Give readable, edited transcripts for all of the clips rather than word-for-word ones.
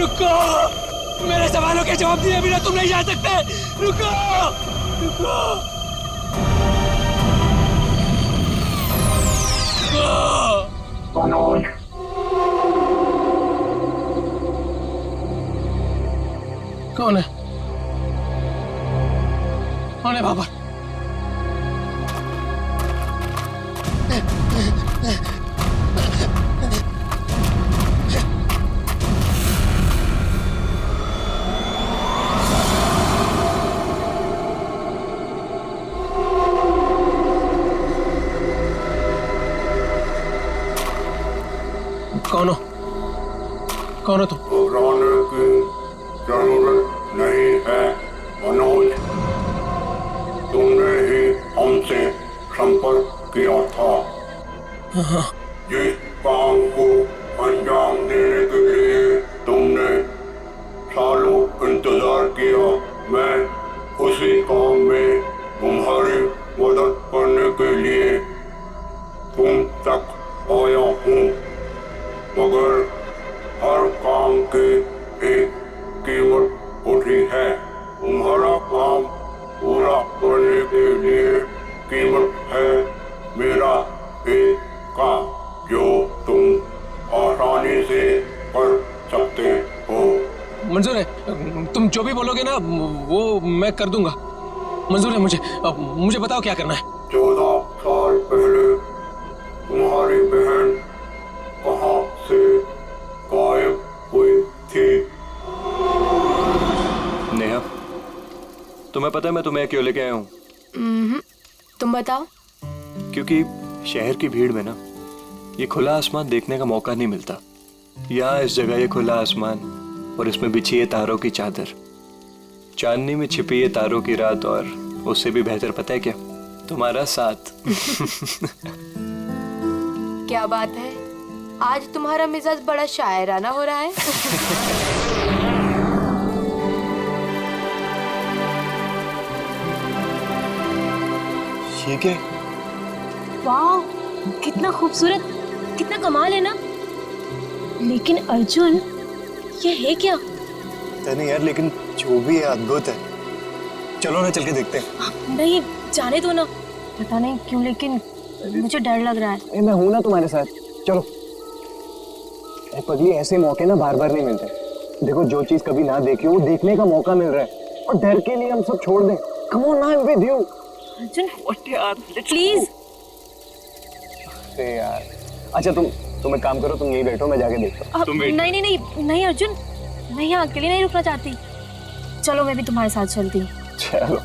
रुको, मेरे सवालों के जवाब दिए बिना तुम नहीं जा सकते। रुको, रुको, मनोज, कौन है? कौन है बाबा? कौन हो? कौन हो तुम? घबराने की जरूरत नहीं है मनोज, तुमने ही हमसे संपर्क किया था। जिस काम को अंजाम देने के लिए तुमने सालों इंतजार किया, मैं उसी काम में तुम्हारी मदद करने के लिए तुम तक आया हूँ, मगर हर काम की एक कीमत होती है। तुम्हारा काम पूरा करने के लिए कीमत है मेरा एक काम, जो तुम आसानी से कर सकते हो। मंजूर है, तुम जो भी बोलोगे ना वो मैं कर दूंगा। मंजूर है मुझे। मुझे बताओ क्या करना है। 14 साल पहले तुम्हारी बहन कहाँ से गायब हुई थी? नेहा, तुम्हें पता है मैं तुम्हें क्यों लेके आया हूँ? तुम बताओ। क्योंकि शहर की भीड़ में ना ये खुला आसमान देखने का मौका नहीं मिलता। यहाँ इस जगह ये खुला आसमान और इसमें बिछी है तारों की चादर, चांदनी में छिपी है तारों की रात, और उससे भी बेहतर पता है क्या? तुम्हारा साथ। क्या बात है, आज तुम्हारा मिजाज बड़ा शायराना हो रहा है। ये क्या? वाह, कितना खूबसूरत, कितना कमाल है ना। लेकिन अर्जुन, ये है क्या? नहीं यार, लेकिन जो भी है अद्भुत है। चलो ना, चल के देखते हैं। नहीं, जाने दो ना। पता नहीं क्यों लेकिन मुझे डर लग रहा है। मैं हूं ना तुम्हारे साथ, चलो। पगली, ऐसे मौके ना बार बार नहीं मिलते। देखो, जो चीज कभी ना देखी हो वो देखने का मौका मिल रहा है, और डर के लिए हम सब छोड़ दें। Come on, I am with you. Arjun, please. अरे यार, अच्छा तुम एक काम करो, तुम यहीं बैठो, मैं जाके देखता हूँ। नहीं नहीं नहीं नहीं अर्जुन, मैं यहाँ अकेले नहीं रुकना चाहती। चलो, मैं भी तुम्हारे साथ चलती हूँ। चलो।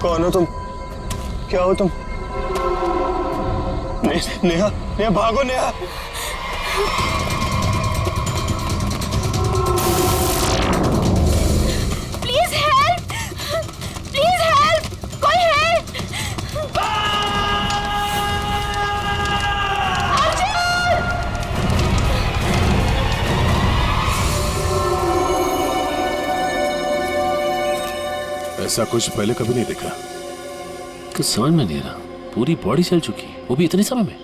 कौन हो तुम? क्या हो तुम? नेहा, नेहा भागो Neha. Please help, please help, कोई हेल्प। ऐसा कुछ पहले कभी नहीं देखा। कुछ समझ में नहीं आ रहा, पूरी बॉडी जल चुकी, वो भी इतने समय में।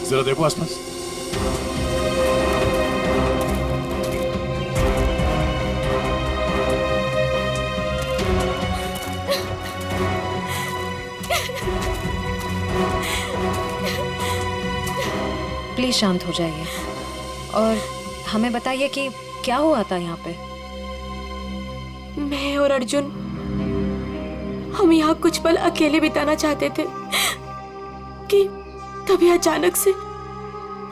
जरा देखो आसपास। प्लीज शांत हो जाइए और हमें बताइए कि क्या हुआ था यहाँ पे। मैं और अर्जुन, हम यहाँ कुछ पल अकेले बिताना चाहते थे कि तभी अचानक से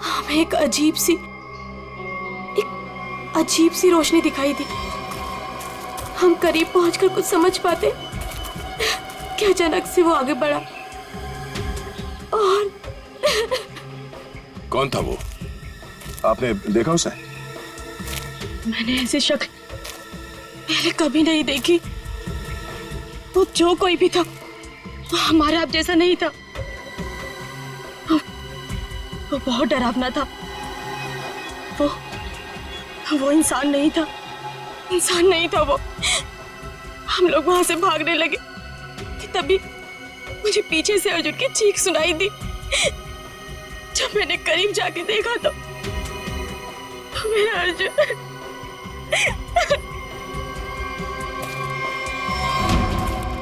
हमें एक अजीब सी रोशनी दिखाई दी। हम करीब पहुंचकर कुछ समझ पाते कि अचानक से वो आगे बढ़ा और कौन था वो? आपने देखा उसे? मैंने ऐसी शक्ल पहले कभी नहीं देखी। वो जो कोई भी था वो हमारे आप जैसा नहीं था। वो बहुत डरावना था। वो इंसान नहीं था, इंसान नहीं था वो। हम लोग वहां से भागने लगे कि तभी मुझे पीछे से अर्जुन की चीख सुनाई दी। जब मैंने करीब जाके देखा तो मेरा अर्जुन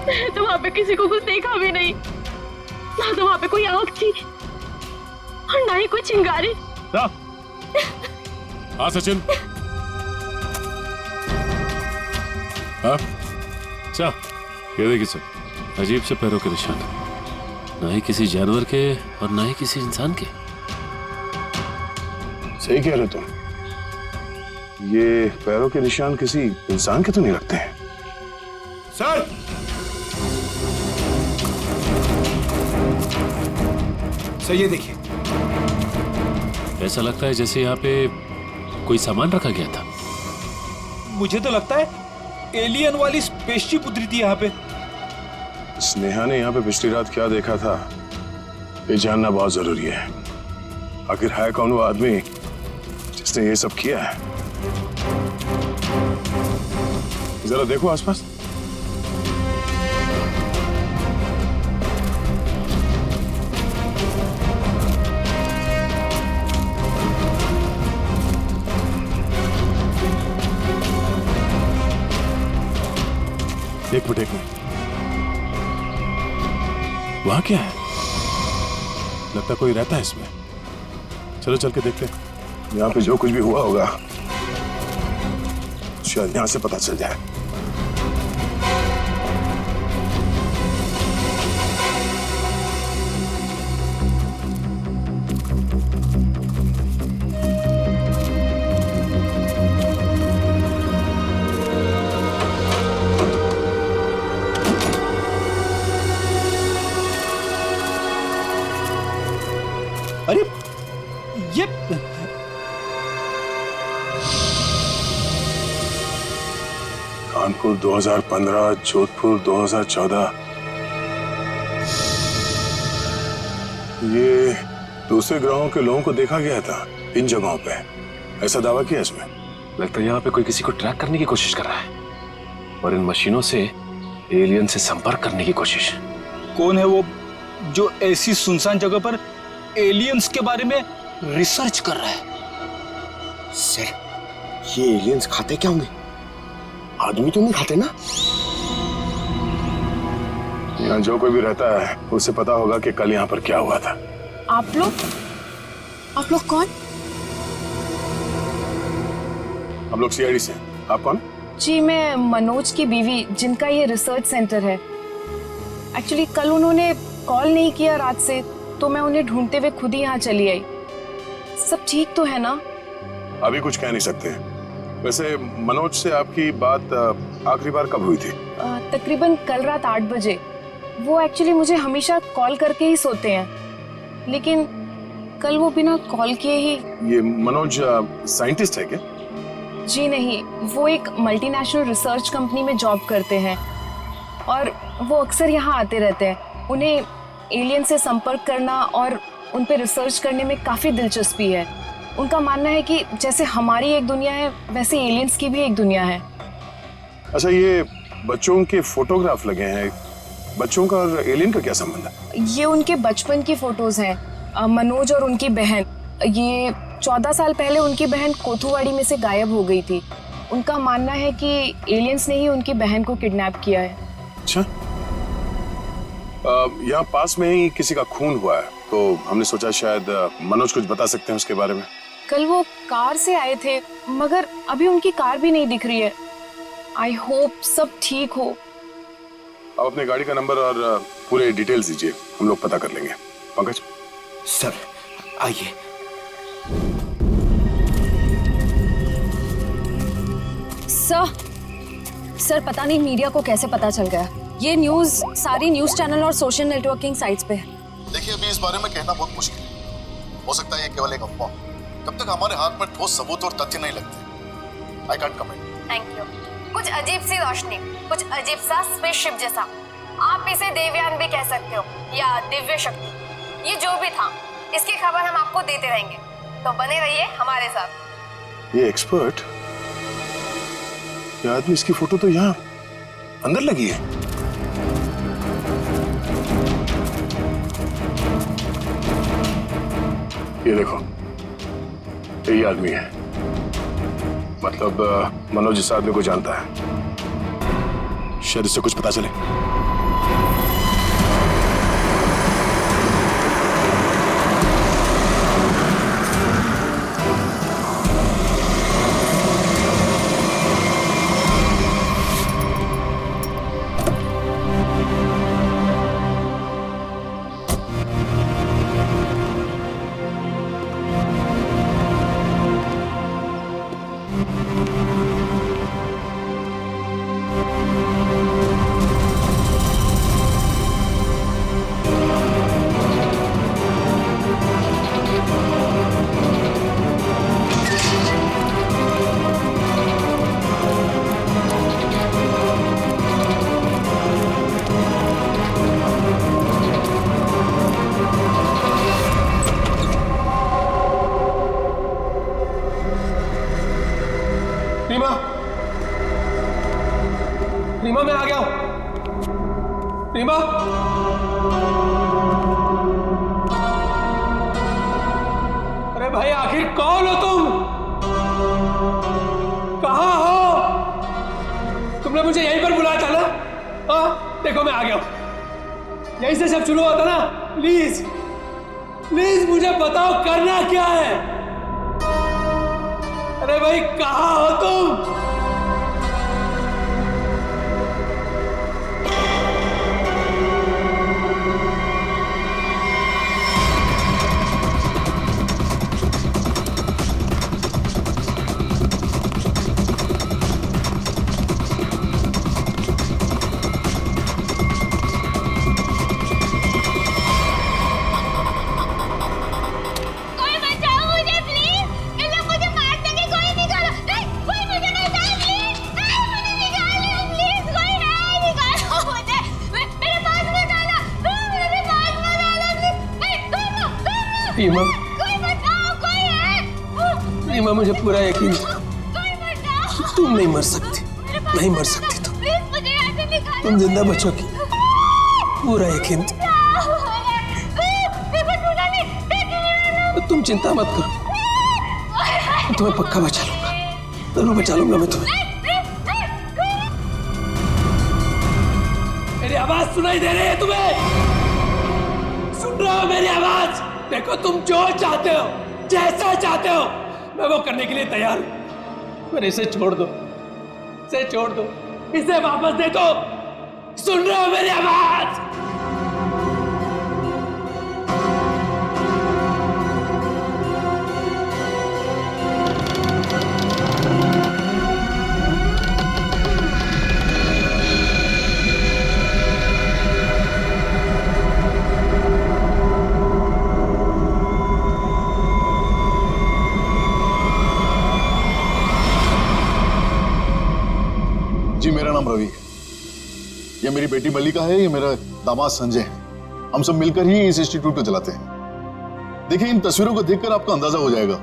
मैंने तो वहां पे किसी को कुछ देखा भी नहीं, ना तो वहां पे कोई आग थी और ना ही कोई चिंगारी। हाँ सचिन, हाँ अच्छा ये देखिए सर, अजीब से पैरों के निशान, ना ही किसी जानवर के और ना ही किसी इंसान के। सही कह रहे तुम, ये पैरों के निशान किसी इंसान के तो नहीं लगते हैं। सर, सर ये देखिए, ऐसा लगता है जैसे यहाँ पे कोई सामान रखा गया था। मुझे तो लगता है एलियन वाली स्पेसशिप उतरी थी यहाँ पे। स्नेहा ने यहाँ पे पिछली रात क्या देखा था ये जानना बहुत जरूरी है। आखिर है कौन वो आदमी जिसने ये सब किया है? जरा देखो आसपास। एक मिनट वहां क्या है? लगता कोई रहता है इसमें। चलो चल के देखते हैं। यहाँ पे जो कुछ भी हुआ होगा शायद यहाँ से पता चल जाए। अरे ये कानपुर 2015, जोधपुर 2014। ये दूसरे ग्रहों के लोगों को देखा गया था इन जगहों पे, ऐसा दावा किया इसमें। लगता है यहाँ पे कोई किसी को ट्रैक करने की कोशिश कर रहा है और इन मशीनों से एलियन से संपर्क करने की कोशिश। कौन है वो जो ऐसी सुनसान जगह पर एलियंस के बारे में रिसर्च कर रहा है? सर, ये एलियंस खाते क्या होंगे? आदमी तो नहीं खाते ना? यहाँ जो कोई भी रहता है उसे पता होगा कि कल यहाँ पर क्या हुआ था। आप लोग कौन? हम लोग सीआईडी से। आप कौन? जी मैं मनोज की बीवी, जिनका ये रिसर्च सेंटर है। एक्चुअली कल उन्होंने कॉल नहीं किया रात से, तो मैं उन्हें ढूंढते हुए खुद ही यहाँ चली आई। सब ठीक तो है ना? अभी कुछ कह नहीं सकते। वैसे मनोज से आपकी बात आखिरी बार कब हुई थी? तकरीबन कल रात 8 बजे। वो एक्चुअली मुझे हमेशा कॉल करके ही सोते हैं, लेकिन कल वो बिना कॉल किए ही। ये मनोज साइंटिस्ट है क्या? जी नहीं, वो एक मल्टीनेशनल रिसर्च कंपनी में जॉब करते हैं और वो अक्सर यहाँ आते रहते हैं। उन्हें एलियन से संपर्क करना और उन पे रिसर्च करने में काफ़ी दिलचस्पी है। उनका मानना है कि जैसे हमारी एक दुनिया है वैसे एलियंस की भी एक दुनिया है। अच्छा, ये बच्चों के फोटोग्राफ लगे हैं, बच्चों का और एलियन का क्या संबंध है? ये उनके बचपन की फोटोज हैं। मनोज और उनकी बहन, ये 14 साल पहले उनकी बहन कोथुवाड़ी में से गायब हो गई थी। उनका मानना है कि एलियंस ने ही उनकी बहन को किडनैप किया है। अच्छा, यहाँ पास में ही किसी का खून हुआ है, तो हमने सोचा शायद मनोज कुछ बता सकते हैं उसके बारे में। कल वो कार से आए थे, मगर अभी उनकी कार भी नहीं दिख रही है। आई होप सब ठीक हो। आप अपने गाड़ी का नंबर और पूरे डिटेल्स दीजिए, हम लोग पता कर लेंगे। पंकज। सर आइए। सर पता नहीं मीडिया को कैसे पता चल गया। ये न्यूज़ सारी न्यूज़ चैनल और सोशल नेटवर्किंग साइट्स पे है। देखिए, अभी इस बारे में कहना बहुत मुश्किल है। हो सकता है ये केवल एक अफवाह। जब तक हमारे हाथ में ठोस सबूत और तथ्य नहीं लगते I can't comment. Thank you. कुछ अजीब सी रोशनी, कुछ अजीब सा स्पेसशिप जैसा, आप इसे देवयान भी कह सकते हो या दिव्य शक्ति। ये जो भी था, इसकी खबर हम आपको देते रहेंगे, तो बने रहिए हमारे साथ। ये एक्सपर्ट, ये आदमी, इसकी फोटो तो यहाँ अंदर लगी है। ये देखो, यही आदमी है। मतलब मनोज इस आदमी को जानता है, शायद इससे कुछ पता चले। रीमा, रीमा मैं आ गया हूं। रीमा, अरे भाई आखिर कौन हो तुम? कहां हो? तुमने मुझे यहीं पर बुलाया था ना? हाँ, देखो मैं आ गया हूं। यहीं से सब शुरू होता ना। प्लीज प्लीज मुझे बताओ करना क्या है? अरे भाई कहां हो तुम? रीमा, रीमा मुझे पूरा यकीन था तुम नहीं मर सकती, नहीं मर सकती तुम जिंदा बचोगी, पूरा यकीन था। तुम चिंता मत करो, मैं तुम्हें पक्का बचा लूंगा, जरूर बचा लूंगा मैं तुम्हें। मेरी आवाज सुनाई दे रही है तुम्हें? सुन रहे हो मेरी आवाज? देखो तुम जो चाहते हो, जैसा चाहते हो, मैं वो करने के लिए तैयार हूं। पर इसे छोड़ दो, इसे छोड़ दो, इसे वापस दे दो। सुन रहे हो मेरी आवाज? जी मेरा नाम रवि है, ये मेरी बेटी मल्लिका है, ये मेरा दामाद संजय है। हम सब मिलकर ही इस इंस्टीट्यूट को चलाते हैं। देखिए इन तस्वीरों को देखकर आपको अंदाजा हो जाएगा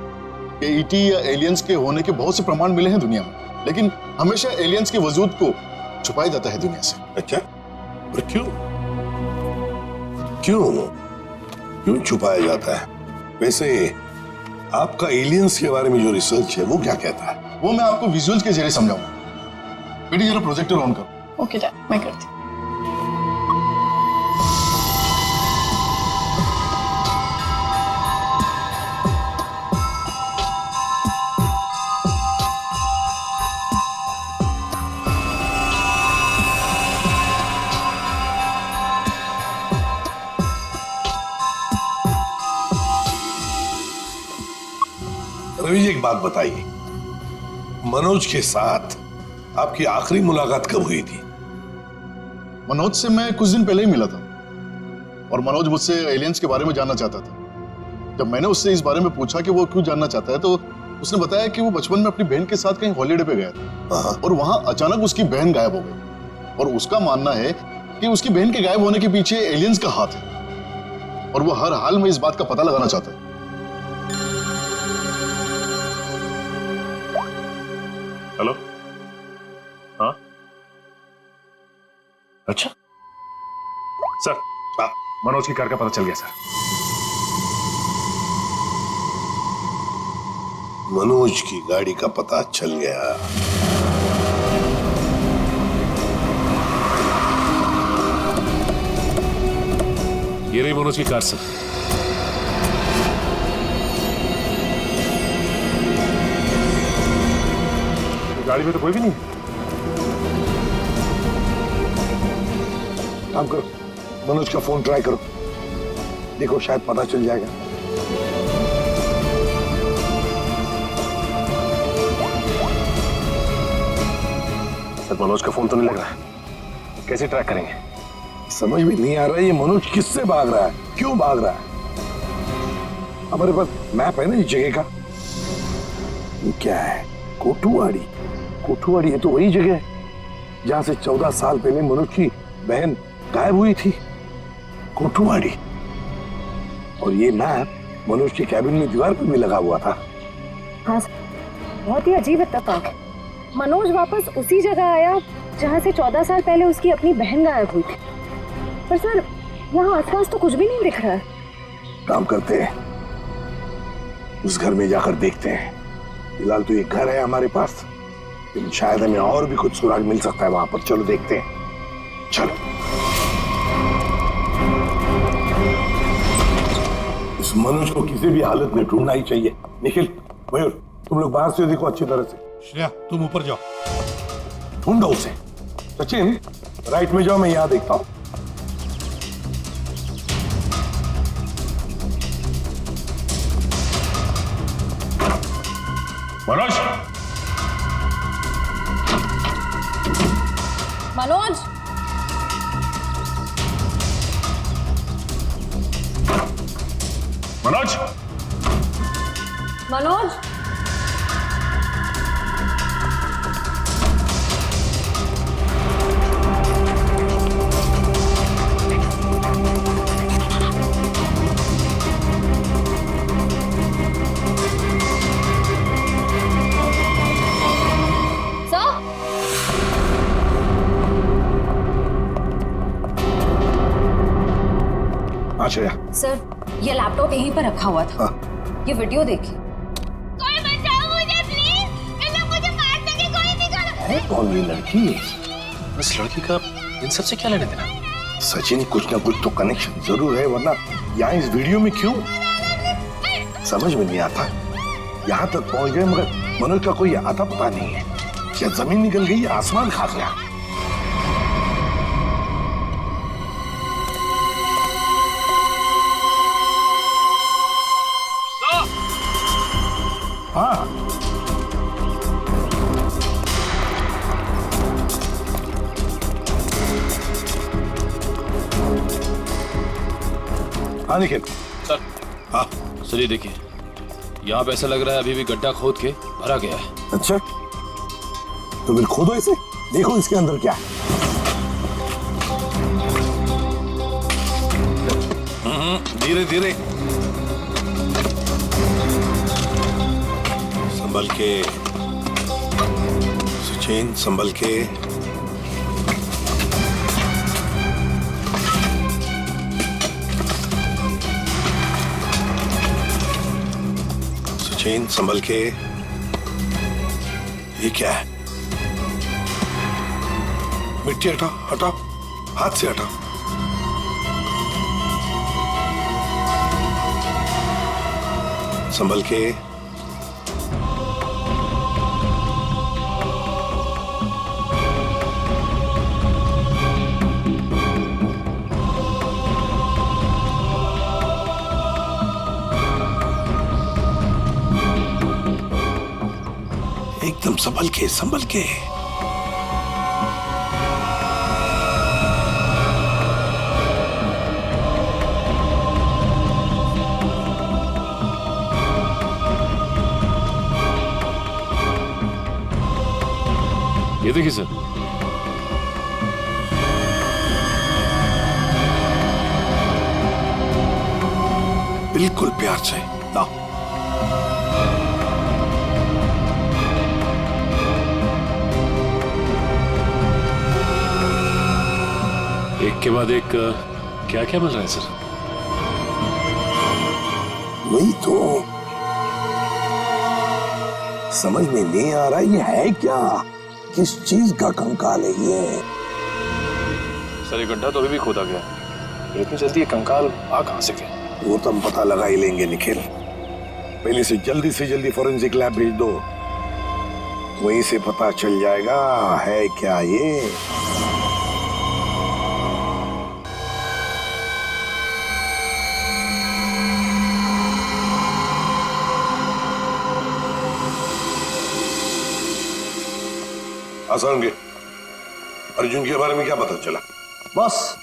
कि ईटी या एलियंस के होने के बहुत से प्रमाण मिले हैं दुनिया में, लेकिन हमेशा एलियंस के वजूद को छुपाया जाता है दुनिया से। अच्छा, पर क्यों क्यों क्यों छुपाया जाता है? वैसे आपका एलियंस के बारे में जो रिसर्च है वो क्या कहता है? वो मैं आपको विजुअल्स के जरिए समझाऊंगा। बेटी जरा प्रोजेक्टर ऑन करो। ओके डैड, मैं करती हूँ। रवि जी एक बात बताइए, मनोज के साथ आपकी आखिरी मुलाकात कब हुई थी? मनोज से मैं कुछ दिन पहले ही मिला था और मनोज मुझसे एलियंस के बारे में जानना चाहता था। जब मैंने उससे इस बारे में पूछा कि वो क्यों जानना चाहता है तो उसने बताया कि वो बचपन में अपनी बहन के साथ कहीं हॉलीडे पे गया था और वहां अचानक उसकी बहन गायब हो गई और उसका मानना है कि उसकी बहन के गायब होने के पीछे एलियंस का हाथ है और वो हर हाल में इस बात का पता लगाना चाहता है। हेलो, हाँ, अच्छा सर, मनोज की कार का पता चल गया सर। मनोज की गाड़ी का पता चल गया। ये रही मनोज की कार सर। गाड़ी में तो कोई भी नहीं। काम करो, मनोज का फोन ट्राई करो, देखो शायद पता चल जाएगा। सर मनोज का फोन तो नहीं लग रहा है, कैसे ट्रैक करेंगे? समझ में नहीं आ रहा है ये मनोज किससे भाग रहा है, क्यों भाग रहा है। हमारे पास मैप है ना इस जगह का। ये क्या है? कोठुवाड़ी। कोठुवाड़ी है तो वही जगह है जहां से 14 साल पहले मनोज की बहन गायब हुई थी। कोठुवाड़ी। और ये मैप मनोज के कैबिन में दीवार पर भी लगा हुआ था। हाँ सर, बहुत ही अजीब इत्तेफाक। मनोज वापस उसी जगह आया जहां से 14 साल पहले उसकी अपनी बहन गायब हुई थी। पर सर यहाँ आसपास तो कुछ भी नहीं दिख रहा है। काम करते हैं, उस घर में जाकर देखते हैं। फिलहाल तो ये घर है हमारे पास, लेकिन शायद हमें और भी कुछ सुराग मिल सकता है वहां पर। चलो देखते हैं, चलो। इस मनोज को किसी भी हालत में ढूंढना ही चाहिए। निखिल, मयूर, तुम लोग बाहर से देखो अच्छी तरह से। श्रेया तुम ऊपर जाओ, ढूंढो उसे। सचिन राइट में जाओ, मैं यहां देखता हूं। मनोज, मनोज, मनोज, मनोज, सर, ये लैपटॉप यहीं पर रखा हुआ था। ये वीडियो देखिए। कोई बचाओ मुझे प्लीज, ये लोग मुझे मारने की कोई निकालो। कौन ये लड़की? इस लड़की का इन सब से क्या लेना देना? सचिन, कुछ ना कुछ तो कनेक्शन जरूर है, वरना यहाँ इस वीडियो में क्यों? समझ में नहीं आता। यहाँ तक पहुंच गए मगर मनोज का कोई आता पता नहीं है। क्या जमीन निकल गई या आसमान खा गया? हाँ, हाँ निखिल। सर, हाँ सर ये देखिए, यहाँ पे ऐसा लग रहा है अभी भी गड्ढा खोद के भरा गया है। अच्छा, तो फिर खोदो इसे, देखो इसके अंदर क्या है। धीरे धीरे, संभल के सचिन, संभल के। सचिन, संभल के। ये क्या है? मिट्टी हटाओ, हटाओ, हाथ से हटाओ। संभल के। एकदम संभल के, संभल के। देखिए सर। बिल्कुल प्यार से लाओ। एक के बाद एक क्या क्या मिल रहा है सर? वही तो समझ में नहीं आ रहा ये है क्या, किस चीज का कंकाल है ये? सर ये गड्ढा तो अभी भी खोदा गया, इतनी जल्दी ये कंकाल आ कहां से गया? वो तो हम पता लगा ही लेंगे निखिल। पहले से जल्दी फॉरेंसिक लैब भेज दो, वहीं से पता चल जाएगा है क्या ये। आसान के अर्जुन के बारे में क्या पता चला? बस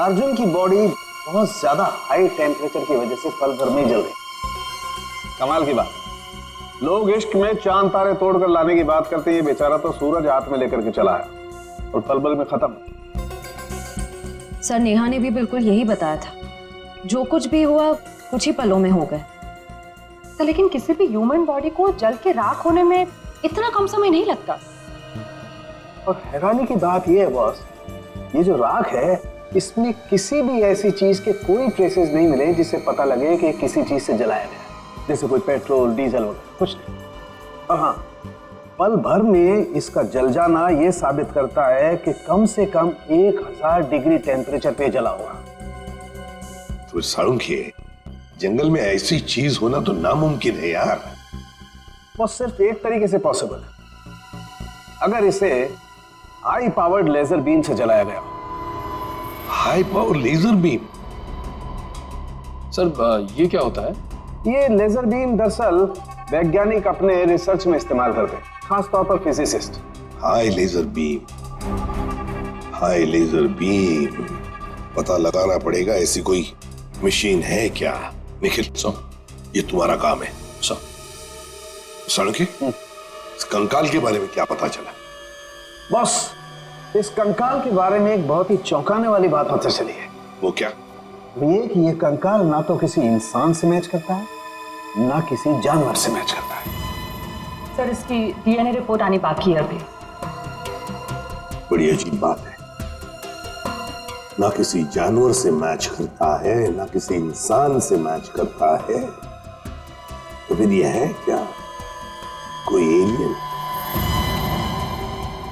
अर्जुन की बॉडी बहुत ज्यादा हाई टेम्परेचर की वजह से पल भर में जल गई। कमाल की बात, लोग इश्क में चांद तारे तोड़कर लाने की बात करते हैं, ये बेचारा तो सूरज हाथ में लेकर के चला है और पल भर में खत्म। सर नेहा ने भी बिल्कुल यही बताया था, जो कुछ भी हुआ कुछ ही पलों में हो गए। तो लेकिन किसी भी ह्यूमन बॉडी को जल के राख होने में इतना कम समय नहीं लगता। और हैरानी की बात यह है बॉस, ये जो राख है इसमें किसी भी ऐसी चीज के कोई ट्रेसेस नहीं मिले जिससे पता लगे कि किसी चीज से जलाया गया, जैसे कोई पेट्रोल डीजल वगैरह कुछ नहीं। और हाँ, पल भर में इसका जल जाना यह साबित करता है कि कम से कम 1000 डिग्री टेम्परेचर पे जला होगा। तो साळुंखे, जंगल में ऐसी चीज होना तो नामुमकिन है यार। वो सिर्फ एक तरीके से पॉसिबल है, अगर इसे हाई पावर्ड लेजर बीम से जलाया गया। High power laser beam? Sir ये क्या होता है? ये लेजर बीम दरअसल वैज्ञानिक अपने रिसर्च में इस्तेमाल करते हैं, खासतौर पर physicist. High laser beam, high laser beam, पता लगाना पड़ेगा ऐसी कोई मशीन है क्या। निखिल ये तुम्हारा काम है। साळुंखे, इस कंकाल के बारे में क्या पता चला? बॉस, इस कंकाल के बारे में एक बहुत ही चौंकाने वाली बात पता चली है। वो क्या? ये कि ये कंकाल ना तो किसी इंसान से मैच करता है ना किसी जानवर से मैच करता है। सर इसकी डीएनए रिपोर्ट आनी बाकी है अभी। बड़ी अजीब बात है, ना किसी जानवर से मैच करता है ना किसी इंसान से मैच करता है, तो फिर यह है क्या कोई एलियन,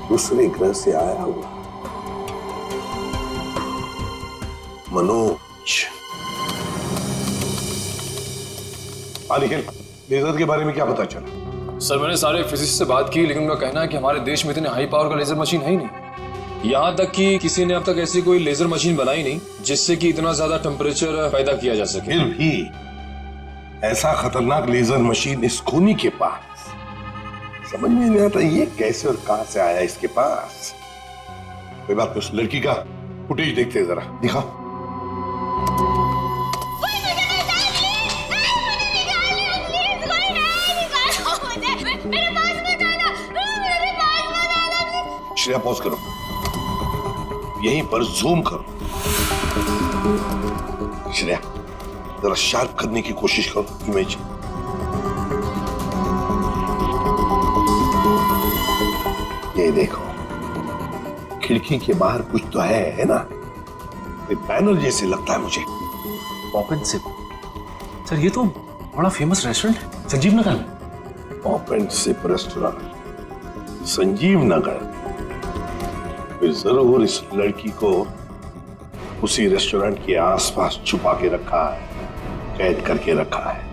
दूसरे ग्रह से आया हुआ? मनोज, निखिल, लेजर के बारे में क्या पता चला? सर मैंने सारे फिजिसिस्ट से बात की, लेकिन उनका कहना है कि हमारे देश में इतने हाई पावर का लेजर मशीन है ही नहीं। यहाँ तक कि किसी ने अब तक ऐसी कोई लेजर मशीन बनाई नहीं जिससे कि इतना ज्यादा टेम्परेचर पैदा किया जा सके। फिर भी ऐसा खतरनाक लेजर मशीन इस खूनी के पास, समझ में नहीं आता ये कैसे और कहां से आया इसके पास। कोई बात नहीं, उस लड़की का फुटेज देखते हैं जरा, दिखाओ। श्रेया पॉज करो, यहीं पर जूम करो। श्रेया जरा शार्प करने की कोशिश करो इमेज। ये देखो, खिड़की के बाहर कुछ तो है ना? बैनर जैसे लगता है मुझे। पॉप एंड सिप, सर ये तो बड़ा फेमस रेस्टोरेंट है संजीव नगर में। Pop and sip restaurant Sanjeev Nagar, फिर जरूर इस लड़की को उसी रेस्टोरेंट के आसपास छुपा के रखा है, कैद करके रखा है।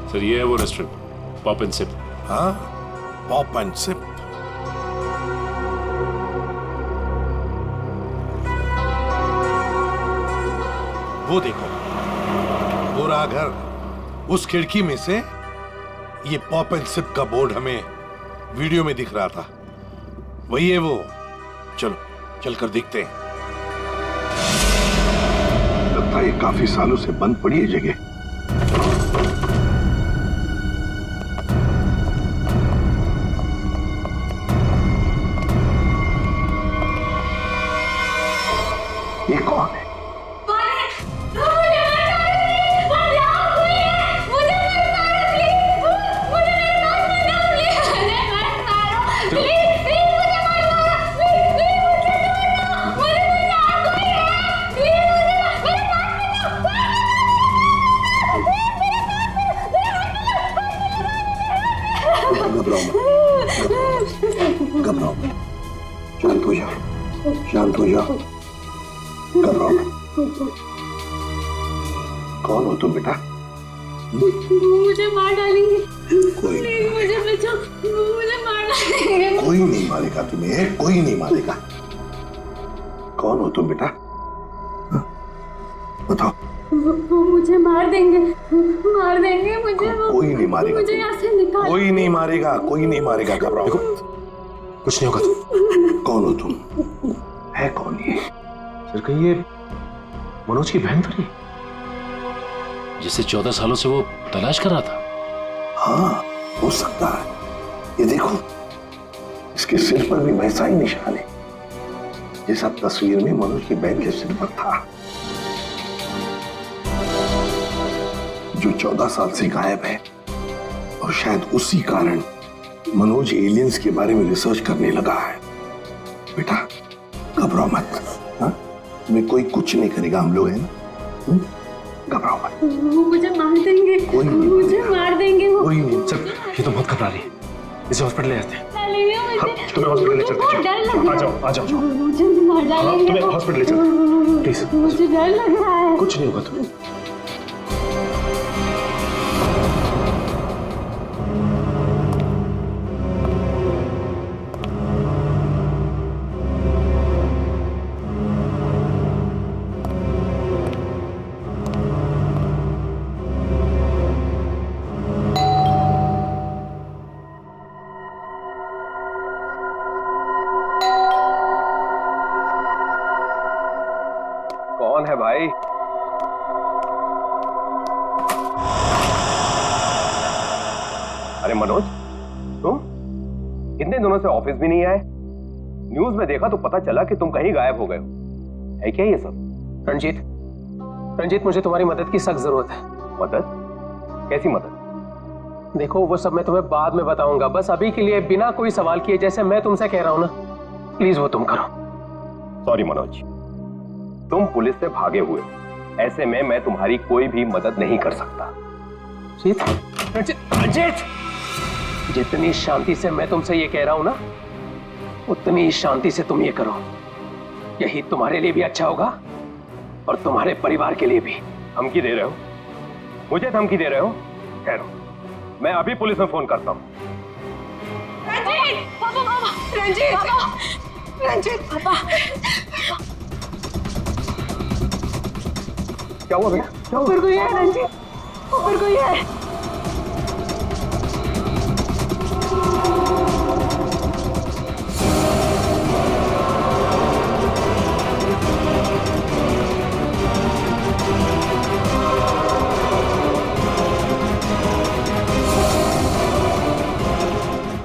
सर ये है वो रेस्टोरेंट, पॉप एंड सिप। हाँ, पॉप एंड सिप। वो देखो, पूरा घर, उस खिड़की में से ये पॉप एंड सिप का बोर्ड हमें वीडियो में दिख रहा था, वही है वो। चलो चलकर देखते हैं। लगता है ये काफी सालों से बंद पड़ी है जगह। ये कौन है? घबराओ मत, शांत हो जाओ, शांत हो जाओ, घबराओ मत। कौन हो तुम बेटा? मुझे मार डालेंगे। कोई प्लीज मुझे बचाओ, मुझे मार डालेंगे। कोई नहीं मारेगा तुम्हें, कोई नहीं मारेगा। कौन हो तुम बेटा? बताओ। वो मुझे मार देंगे, मार देंगे मुझे। कोई नहीं मारेगा, मुझे यहाँ से निकाल। कोई नहीं मारेगा, कोई नहीं मारेगा, घबराओ। कुछ नहीं होगा तुम। कौन हो तुम? है कौन ये? सर कहीं ये मनोज की बहन तो नहीं, जिसे 14 सालों से वो तलाश कर रहा था? हाँ, हो सकता है। ये देखो, इसके सिर पर भी वैसा ही निशान है जैसा तस्वीर में मनोज की बहन के सिर पर था, जो 14 साल से गायब है। और शायद उसी कारण मनोज एलियंस के बारे में रिसर्च करने लगा है। बेटा घबराओ मत, हाँ? तुम्हें कोई कुछ नहीं करेगा, हम लोग हैं ना, घबराओ मत। वो मुझे मार देंगे, मुझे मार देंगे वो। कोई नहीं। सर ये तो बहुत घबरा रही है, इसे हॉस्पिटल ले जाते हैं। तुम्हें हॉस्पिटल ले चलते हैं। आ जाओ आ जाओ। मुझे मार डालेंगे। तुम्हें हॉस्पिटल ले चलते हैं प्लीज। मुझे डर लग रहा है। कुछ नहीं होगा तुम्हें। कौन है भाई? अरे मनोज, तुम इतने दिनों से ऑफिस भी नहीं आए। न्यूज में देखा तो पता चला कि तुम कहीं गायब हो गए हो। है क्या ये सब? रंजीत मुझे तुम्हारी मदद की सख्त जरूरत है। मदद? कैसी मदद? देखो वो सब मैं तुम्हें बाद में बताऊंगा, बस अभी के लिए बिना कोई सवाल किए जैसे मैं तुमसे कह रहा हूं ना, प्लीज वो तुम करो। सॉरी मनोज, तुम पुलिस से भागे हुए, ऐसे में मैं तुम्हारी कोई भी मदद नहीं कर सकता। रंजीत, जितनी शांति से मैं तुमसे ये कह रहा हूं ना, उतनी शांति से तुम ये करो। यही तुम्हारे लिए भी अच्छा होगा और तुम्हारे परिवार के लिए भी। धमकी दे रहे हो? मुझे धमकी दे रहे हो? ठहरो, मैं अभी पुलिस में फोन करता हूं। रंजीत पापा, पापा रंजीत पापा, रंजीत पापा। क्या हुआ बेटा? क्या हुआ? ऊपर कोई है रंजीत, ऊपर कोई है।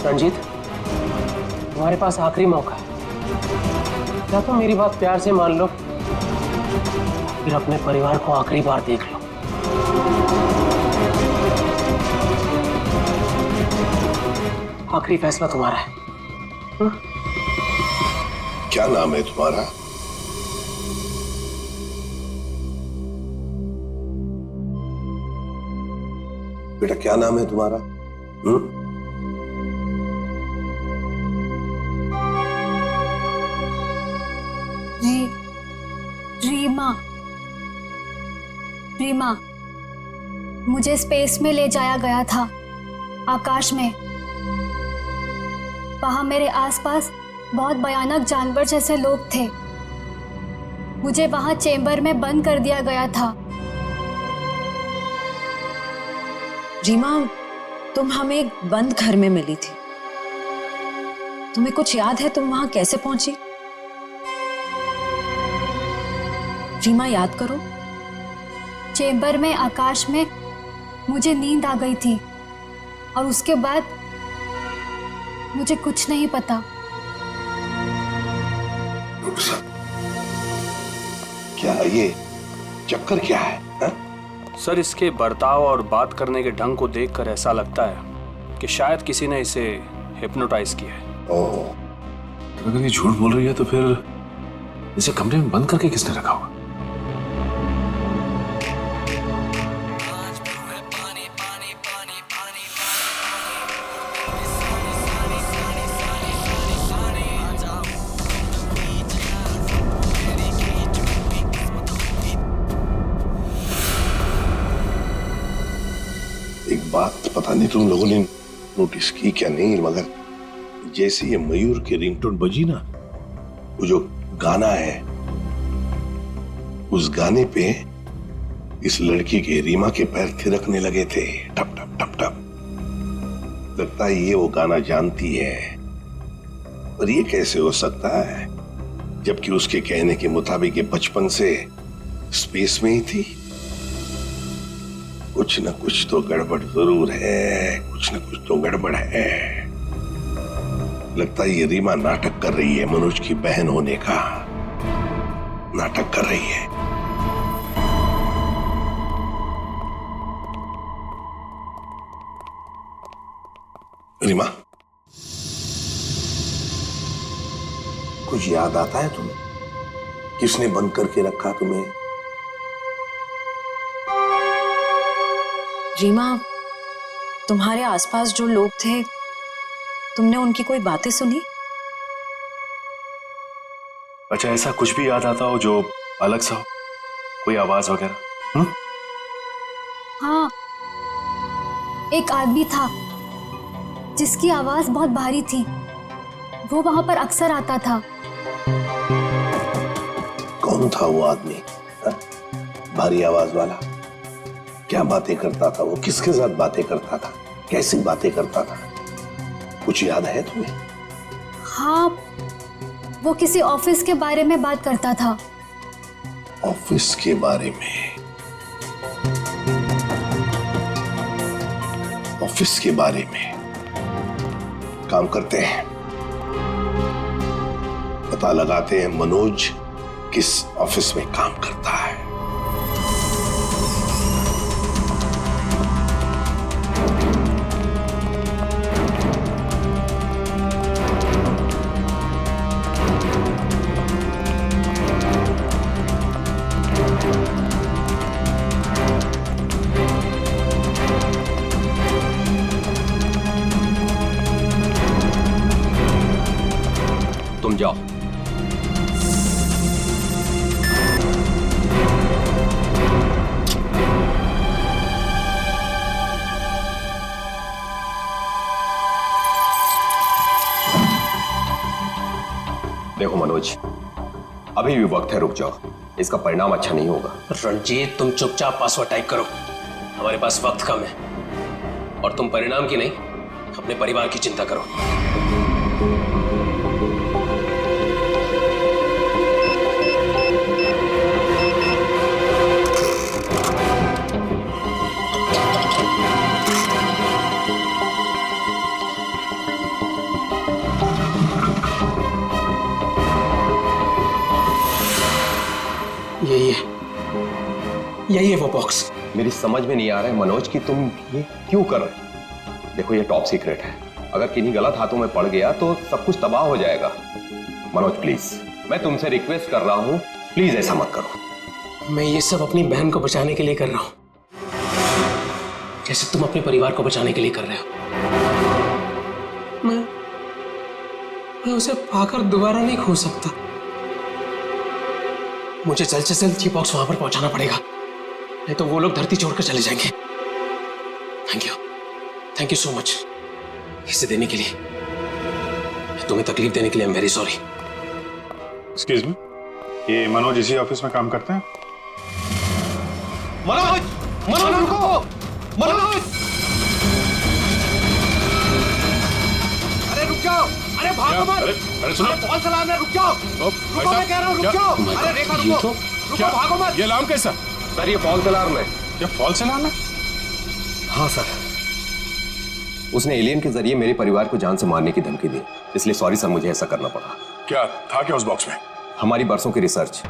रंजीत, तुम्हारे पास आखिरी मौका है, या तो मेरी बात प्यार से मान लो, फिर अपने परिवार को आखिरी बार देख लो। आखिरी फैसला तुम्हारा है। क्या नाम है तुम्हारा? बेटा क्या नाम है तुम्हारा? रीमा। रीमा, मुझे स्पेस में ले जाया गया था, आकाश में। वहां मेरे आसपास बहुत भयानक जानवर जैसे लोग थे। मुझे वहां चेंबर में बंद कर दिया गया था। रीमा, तुम हमें एक बंद घर में मिली थी। तुम्हें कुछ याद है तुम वहां कैसे पहुंची? रीमा याद करो, चेंबर में आकाश में मुझे नींद आ गई थी और उसके बाद मुझे कुछ नहीं पता। क्या ये चक्कर क्या है हा? सर, इसके बर्ताव और बात करने के ढंग को देखकर ऐसा लगता है कि शायद किसी ने इसे हिप्नोटाइज किया है। ओह, अगर ये झूठ बोल रही है तो फिर इसे कमरे में बंद करके किसने रखा होगा? एक बात पता नहीं तुम लोगों ने नोटिस की क्या नहीं, मगर जैसे ये मयूर की रिंगटोन बजी ना, वो जो गाना है, उस गाने पे इस लड़की के रीमा के पैर थिरकने लगे थे, टप टप टप टप। लगता है ये वो गाना जानती है, पर ये कैसे हो सकता है जबकि उसके कहने के मुताबिक ये बचपन से स्पेस में ही थी। कुछ न कुछ तो गड़बड़ जरूर है, कुछ न कुछ तो गड़बड़ है। लगता है ये रीमा नाटक कर रही है, मनोज की बहन होने का नाटक कर रही है। रीमा, कुछ याद आता है तुम्हें? किसने बंद करके रखा तुम्हें? रीमा, तुम्हारे आसपास जो लोग थे, तुमने उनकी कोई बातें सुनी? अच्छा, ऐसा कुछ भी याद आता हो जो अलग सा हो, कोई आवाज वगैरह? हाँ, एक आदमी था जिसकी आवाज बहुत भारी थी। वो वहां पर अक्सर आता था। कौन था वो आदमी? हा? भारी आवाज वाला? क्या बातें करता था वो? किसके साथ बातें करता था? कैसी बातें करता था? कुछ याद है तुम्हें? हाँ, वो किसी ऑफिस के बारे में बात करता था। ऑफिस के बारे में? ऑफिस के बारे में? काम करते हैं, पता लगाते हैं मनोज किस ऑफिस में काम करता है। तुम जाओ। देखो मनोज, अभी भी वक्त है, रुक जाओ। इसका परिणाम अच्छा नहीं होगा। रणजीत, तुम चुपचाप पासवर्ड टाइप करो, हमारे पास वक्त कम है। और तुम परिणाम की नहीं, अपने परिवार की चिंता करो। यही है वो बॉक्स। मेरी समझ में नहीं आ रहा है मनोज कि तुम ये क्यों कर रहे हो। देखो, ये टॉप सीक्रेट है। अगर किन्हीं गलत हाथों में पड़ गया तो सब कुछ तबाह हो जाएगा। मनोज प्लीज, मैं तुमसे रिक्वेस्ट कर रहा हूं, प्लीज ऐसा मत करो। मैं ये सब अपनी बहन को बचाने के लिए कर रहा हूं, जैसे तुम अपने परिवार को बचाने के लिए कर रहे हो। मैं उसे पाकर दोबारा नहीं खो सकता। मुझे जल्द से जल्द ये बॉक्स वहां पर पहुंचाना पड़ेगा, नहीं तो वो लोग धरती छोड़कर चले जाएंगे। थैंक यू सो मच इसे देने के लिए, तुम्हें तकलीफ देने के लिए। I am very sorry. Excuse me, ये मनोज इसी ऑफिस में काम करते हैं? मनोज, मनोज रुको, मनोज! अरे रुक जाओ, अरे भागो मत। अरे सुनो, कौन सा है? रुक जाओ, रुको, मैं कह रहा हूँ रुक जाओ। अरे रेखा रुको, रुको, भागो मत। ये अलार्म कैसा? सर ये फॉल्स अलार्म है। ये फॉल्स अलार्म है? हाँ सर, उसने एलियन के जरिए मेरे परिवार को जान से मारने की धमकी दी, इसलिए सॉरी सर, मुझे ऐसा करना पड़ा। क्या था क्या उस बॉक्स में? हमारी बरसों की रिसर्च,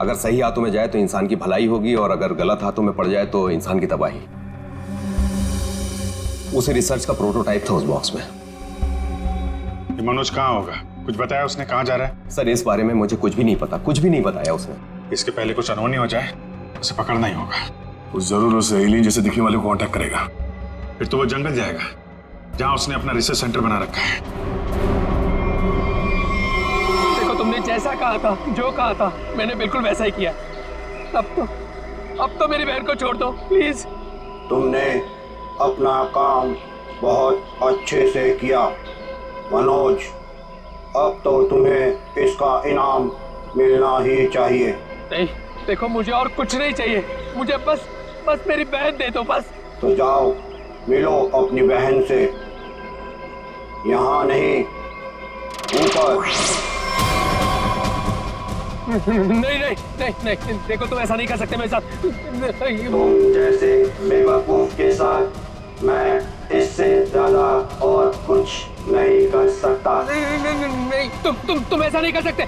अगर सही हाथों में जाए तो इंसान की भलाई होगी और अगर गलत हाथों में पड़ जाए तो इंसान की तबाही। उसे रिसर्च का प्रोटोटाइप था उस बॉक्स में। ये मनोज कहाँ होगा? कुछ बताया उसने कहाँ जा रहा है? सर इस बारे में मुझे कुछ भी नहीं पता, कुछ भी नहीं बताया उसने। इसके पहले कुछ अनहोनी हो जाए उसे पकड़ना ही होगा। वो जरूर उस एलियन जैसे दिखने वाले को कांटेक्ट करेगा, फिर तो वो जंगल जाएगा जहां उसने अपना रिसर्च सेंटर बना रखा है। देखो तुमने जैसा कहा था, जो कहा था, मैंने बिल्कुल वैसा ही किया। अब तो मेरी बहन को छोड़ दो प्लीज। तुमने अपना काम बहुत अच्छे से किया मनोज, अब तो तुम्हें इसका इनाम मिलना ही चाहिए। नहीं देखो, मुझे और कुछ नहीं चाहिए, मुझे बस मेरी बहन दे दो बस। तो जाओ मिलो अपनी बहन से, यहाँ नहीं ऊपर। नहीं, देखो तुम ऐसा नहीं कर सकते मेरे साथ। तुम जैसे बेवकूफ के साथ मैं इससे ज्यादा और कुछ नहीं कर सकता। नहीं, तुम ऐसा नहीं कर सकते।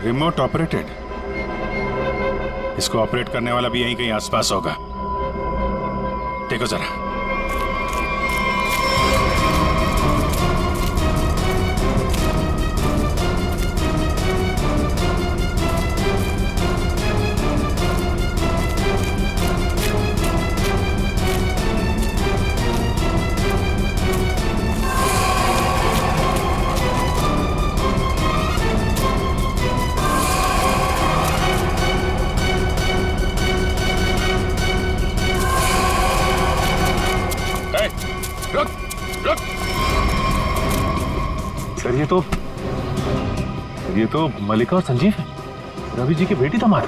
रिमोट ऑपरेटेड, इसको ऑपरेट करने वाला भी यहीं कहीं आसपास होगा। देखो जरा। ये तो मल्लिका और संजीव है, रवि जी की बेटी दामाद।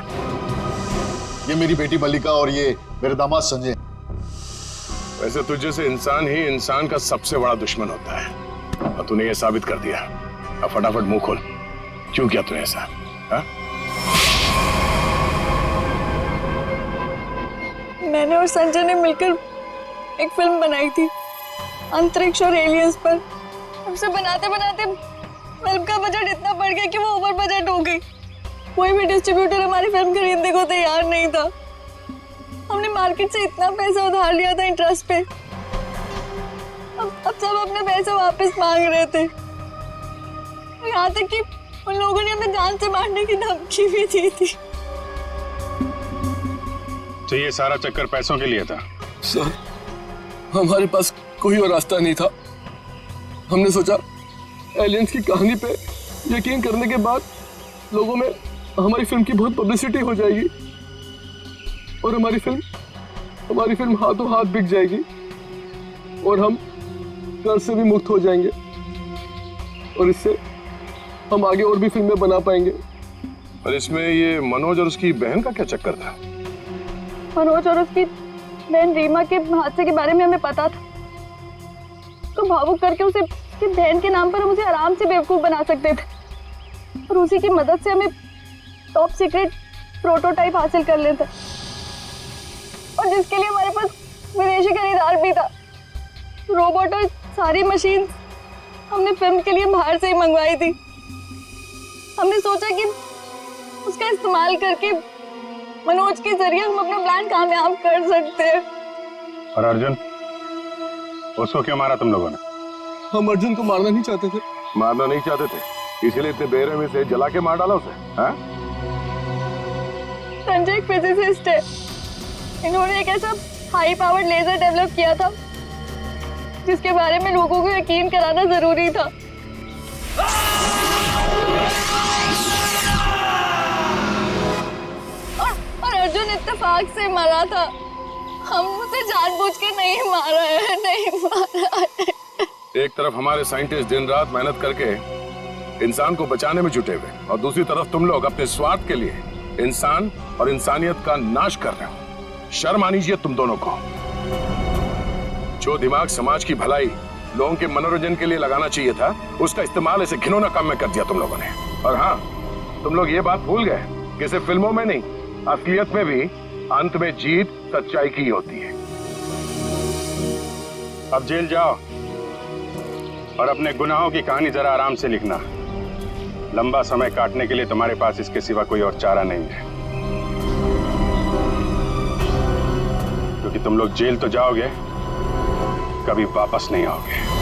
ये मेरी बेटी मल्लिका और ये मेरे दामाद संजय। वैसे तुझे से इंसान ही इंसान का सबसे बड़ा दुश्मन होता है और तूने ये साबित कर दिया। अब फटाफट मुंह खोल, क्यों किया तूने ऐसा? हा? मैंने और संजय ने मिलकर एक फिल्म बनाई थी अंतरिक्ष और एलियंस पर। उसे बनाते बनाते फिल्म का बजट इतना बढ़ गया कि वो ओवर बजट हो गई। कोई भी डिस्ट्रीब्यूटर हमारी फिल्म खरीदने को तैयार नहीं था। हमने मार्केट से इतना पैसा उधार लिया था इंटरेस्ट पे, अब सब अपने पैसे वापस मांग रहे थे। यहाँ तक कि उन लोगों ने हमें जान से मारने की धमकी भी दी थी। तो ये सारा चक्कर पैसों के लिए था? सर हमारे पास कोई और रास्ता नहीं था। हमने सोचा एलियंस की कहानी पे यकीन करने के बाद लोगों में हमारी फिल्म की बहुत पब्लिसिटी हो जाएगी और हमारी फिल्म हाथों हाथ बिक जाएगी और हम कर्ज से भी मुक्त हो जाएंगे और इससे हम आगे और भी फिल्में बना पाएंगे। और इसमें ये मनोज और उसकी बहन का क्या चक्कर था? मनोज और उसकी बहन रीमा के हादसे के बारे में हमें पता था, तो भावुक करके उसे उसकी बहन के नाम पर हम उसे आराम से बेवकूफ बना सकते थे और उसी की मदद से हमें टॉप सीक्रेट प्रोटोटाइप हासिल कर लेते और जिसके लिए हमारे पास विदेशी खरीदार भी था। रोबोट और सारी मशीन हमने फिल्म के लिए बाहर से ही मंगवाई थी। हमने सोचा कि उसका इस्तेमाल करके मनोज के जरिए हम अपना प्लान कामयाब कर सकते हैं। और अर्जुन, उसको क्यों मारा तुम लोगों ने? हम अर्जुन को मारना नहीं चाहते थे। मारना नहीं चाहते थे, इसीलिए इतने बेरहमी से जला के मार डाला उसे? हाँ? संजय एक फिजिसिस्ट है। इन्होंने एक ऐसा हाई पावर्ड लेजर डेवलप किया था जिसके बारे में लोगों को यकीन कराना जरूरी था। और अर्जुन इत्तेफाक से मरा था। हम उसे जानबूझ के नहीं मारा है, नहीं मारा है। एक तरफ हमारे साइंटिस्ट दिन रात मेहनत करके इंसान को बचाने में जुटे हुए और दूसरी तरफ तुम लोग अपने स्वार्थ के लिए इंसान और इंसानियत का नाश कर रहे हो। शर्म आनी चाहिए तुम दोनों को। जो दिमाग समाज की भलाई, लोगों के मनोरंजन के लिए लगाना चाहिए था, उसका इस्तेमाल ऐसे घिनौना काम में कर दिया तुम लोगों ने। और हाँ, तुम लोग ये बात भूल गए कि सिर्फ फिल्मों में नहीं, असलियत में भी अंत में जीत सच्चाई की होती है। अब जेल जाओ और अपने गुनाहों की कहानी जरा आराम से लिखना। लंबा समय काटने के लिए तुम्हारे पास इसके सिवा कोई और चारा नहीं है, क्योंकि तुम लोग जेल तो जाओगे, कभी वापस नहीं आओगे।